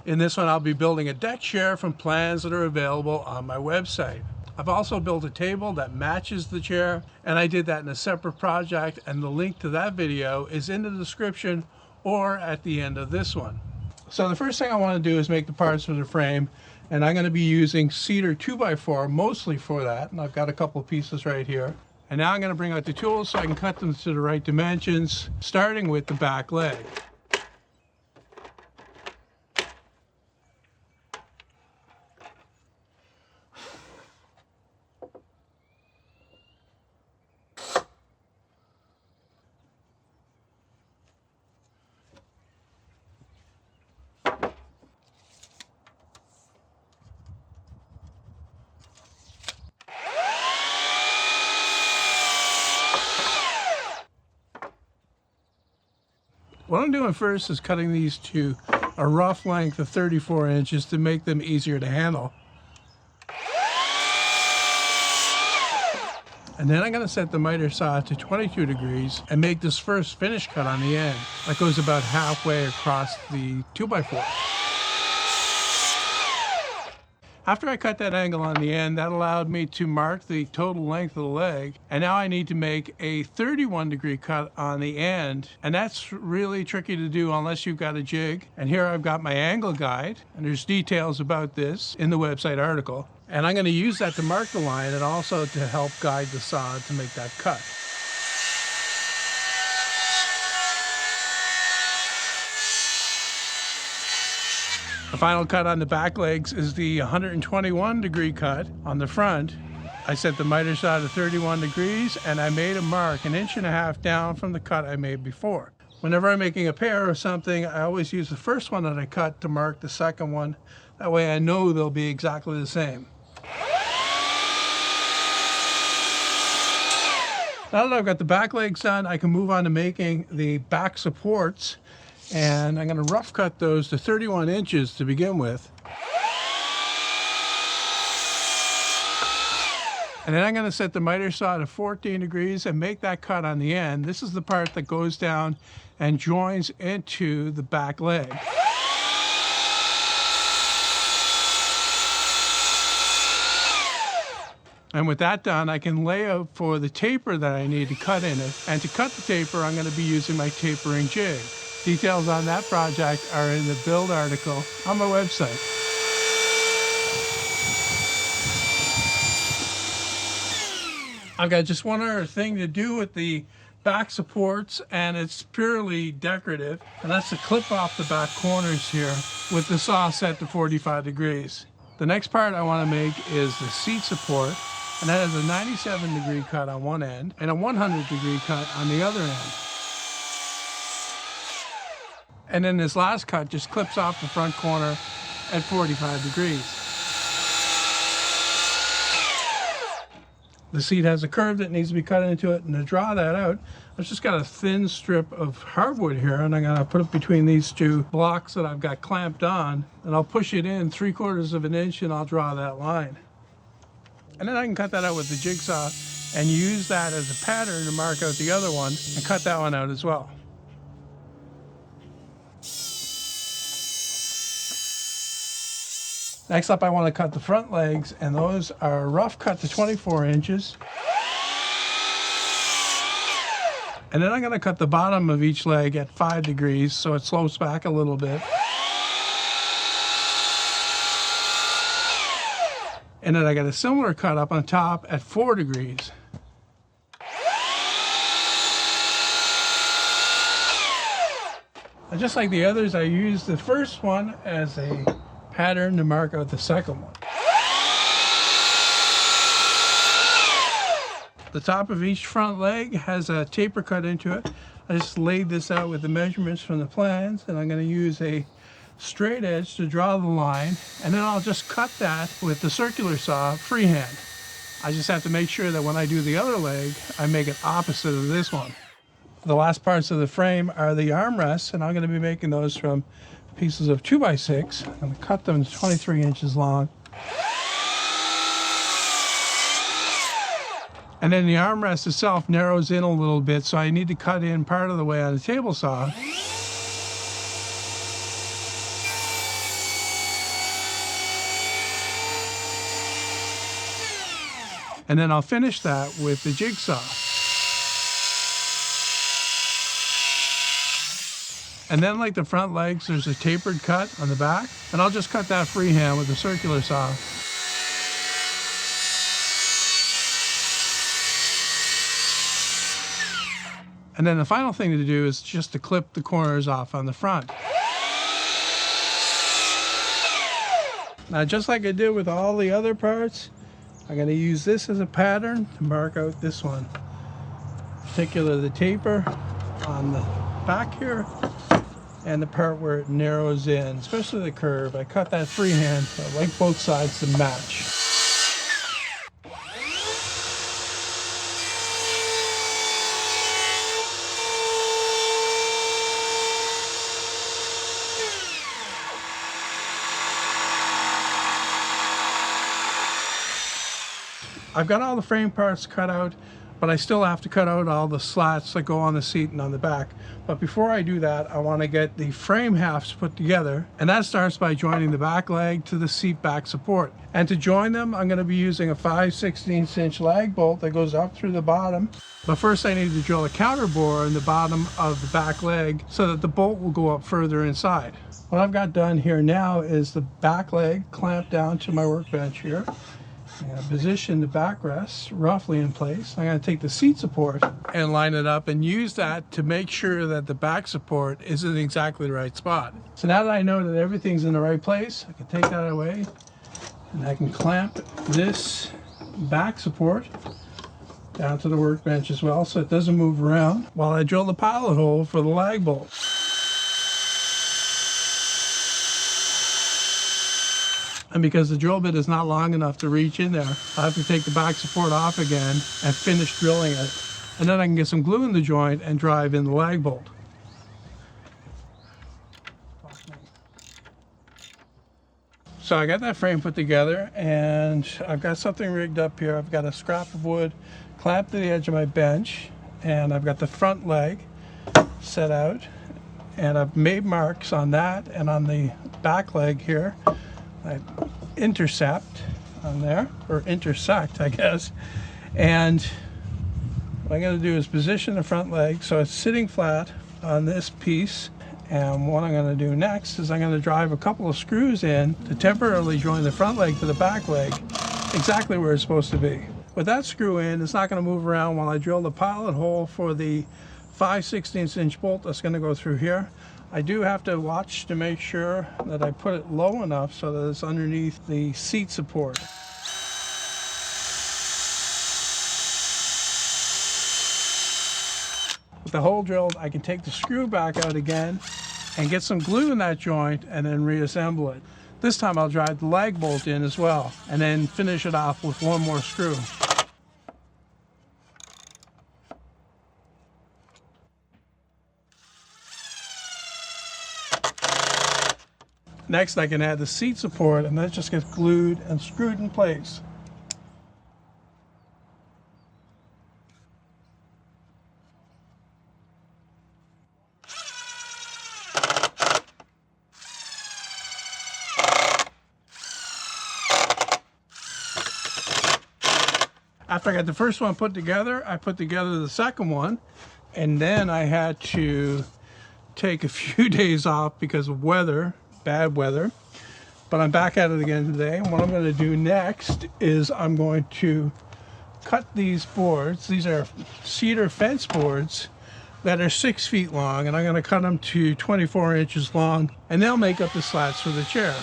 In this one, I'll be building a deck chair from plans that are available on my website. I've also built a table that matches the chair, and I did that in a separate project, and the link to that video is in the description or at the end of this one. So the first thing I want to do is make the parts for the frame, and I'm going to be using cedar 2x4 mostly for that, and I've got a couple of pieces right here. And now I'm going to bring out the tools so I can cut them to the right dimensions, starting with the back leg. What I'm doing first is cutting these to a rough length of 34 inches to make them easier to handle. And then I'm going to set the miter saw to 22 degrees and make this first finish cut on the end. That goes about halfway across the 2x4. After I cut that angle on the end, that allowed me to mark the total length of the leg. And now I need to make a 31 degree cut on the end. And that's really tricky to do unless you've got a jig. And here I've got my angle guide, and there's details about this in the website article. And I'm going to use that to mark the line and also to help guide the saw to make that cut. The final cut on the back legs is the 121 degree cut on the front. I set the miter saw to 31 degrees and I made a mark 1.5 inches down from the cut I made before. Whenever I'm making a pair or something, I always use the first one that I cut to mark the second one. That way I know they'll be exactly the same. Now that I've got the back legs done, I can move on to making the back supports. And I'm going to rough cut those to 31 inches to begin with. And then I'm going to set the miter saw to 14 degrees and make that cut on the end. This is the part that goes down and joins into the back leg. And with that done, I can lay out for the taper that I need to cut in it. And to cut the taper, I'm going to be using my tapering jig. Details on that project are in the build article on my website. I've got just one other thing to do with the back supports, and it's purely decorative, and that's to clip off the back corners here with the saw set to 45 degrees. The next part I want to make is the seat support, and that has a 97 degree cut on one end and a 100 degree cut on the other end. And then this last cut just clips off the front corner at 45 degrees. The seat has a curve that needs to be cut into it, and to draw that out, I've just got a thin strip of hardwood here, and I'm going to put it between these two blocks that I've got clamped on, and I'll push it in 3/4 of an inch and I'll draw that line. And then I can cut that out with the jigsaw and use that as a pattern to mark out the other one and cut that one out as well. Next up, I want to cut the front legs, and those are rough cut to 24 inches. And then I'm going to cut the bottom of each leg at 5 degrees so it slopes back a little bit. And then I got a similar cut up on top at 4 degrees. And just like the others, I used the first one as a pattern to mark out the second one. The top of each front leg has a taper cut into it. I just laid this out with the measurements from the plans, and I'm going to use a straight edge to draw the line, and then I'll just cut that with the circular saw freehand. I just have to make sure that when I do the other leg, I make it opposite of this one. The last parts of the frame are the armrests, and I'm going to be making those from pieces of 2x6. I'm going to cut them to 23 inches long. And then the armrest itself narrows in a little bit, so I need to cut in part of the way on the table saw. And then I'll finish that with the jigsaw. And then like the front legs, there's a tapered cut on the back, and I'll just cut that freehand with a circular saw. And then the final thing to do is just to clip the corners off on the front. Now, just like I did with all the other parts, I'm going to use this as a pattern to mark out this one. Particularly the taper on the back here and the part where it narrows in, especially the curve. I cut that freehand, so I like both sides to match. I've got all the frame parts cut out, but I still have to cut out all the slats that go on the seat and on the back. But before I do that, I want to get the frame halves put together, and that starts by joining the back leg to the seat back support. And to join them, I'm going to be using a 5/16 inch lag bolt that goes up through the bottom. But first I need to drill a counter bore in the bottom of the back leg so that the bolt will go up further inside. What I've got done here now is the back leg clamped down to my workbench here. I'm going to position the backrest roughly in place. I'm going to take the seat support and line it up and use that to make sure that the back support is in exactly the right spot. So now that I know that everything's in the right place, I can take that away and I can clamp this back support down to the workbench as well so it doesn't move around while I drill the pilot hole for the lag bolt. And because the drill bit is not long enough to reach in there, I have to take the back support off again and finish drilling it. And then I can get some glue in the joint and drive in the lag bolt. So I got that frame put together, and I've got something rigged up here. I've got a scrap of wood clamped to the edge of my bench, and I've got the front leg set out, and I've made marks on that and on the back leg here. I intercept on there, or intersect, I guess. And what I'm going to do is position the front leg so it's sitting flat on this piece. And what I'm going to do next is I'm going to drive a couple of screws in to temporarily join the front leg to the back leg exactly where it's supposed to be. With that screw in, it's not going to move around while I drill the pilot hole for the 5/16 inch bolt that's going to go through here. I do have to watch to make sure that I put it low enough so that it's underneath the seat support. With the hole drilled, I can take the screw back out again and get some glue in that joint and then reassemble it. This time I'll drive the lag bolt in as well and then finish it off with one more screw. Next, I can add the seat support, and that just gets glued and screwed in place. After I got the first one put together, I put together the second one, and then I had to take a few days off because of weather. Bad weather, but I'm back at it again today. And what I'm going to do next is I'm going to cut these boards. These are cedar fence boards that are 6 feet long, and I'm going to cut them to 24 inches long, and they'll make up the slats for the chair.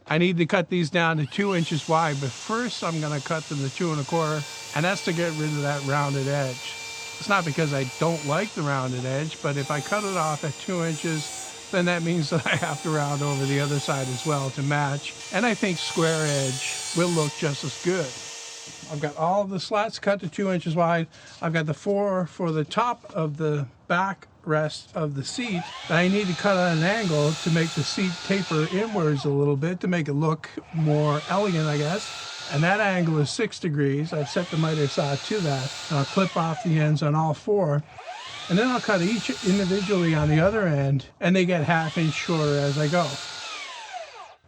I need to cut these down to 2 inches wide, but first I'm going to cut them to 2 1/4, and that's to get rid of that rounded edge. It's not because I don't like the rounded edge, but if I cut it off at 2 inches, then that means that I have to round over the other side as well to match. And I think square edge will look just as good. I've got all of the slats cut to 2 inches wide. I've got the 4 for the top of the back rest of the seat that I need to cut at an angle to make the seat taper inwards a little bit to make it look more elegant, I guess. And that angle is 6 degrees. I've set the miter saw to that. And I'll clip off the ends on all 4. And then I'll cut each individually on the other end, and they get 1/2 inch shorter as I go.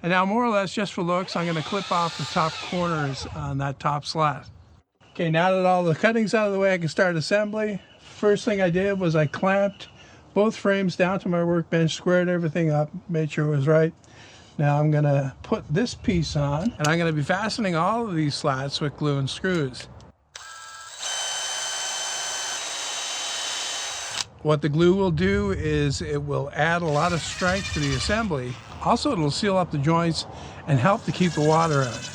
And now, more or less just for looks, I'm going to clip off the top corners on that top slat. Okay, now that all the cutting's out of the way, I can start assembly. First thing I did was I clamped both frames down to my workbench, squared everything up, made sure it was right. Now I'm going to put this piece on, and I'm going to be fastening all of these slats with glue and screws. What the glue will do is it will add a lot of strength to the assembly. Also, it'll seal up the joints and help to keep the water out.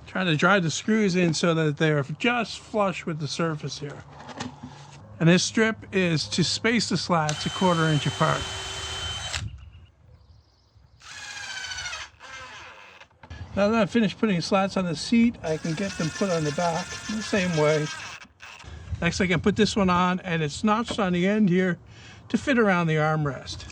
Trying to drive the screws in so that they're just flush with the surface here. And this strip is to space the slats 1/4 inch apart. Now that I've finished putting slats on the seat, I can get them put on the back in the same way. Next I can put this one on, and it's notched on the end here to fit around the armrest.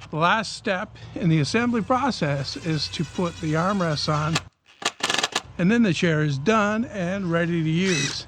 The last step in the assembly process is to put the armrests on, and then the chair is done and ready to use.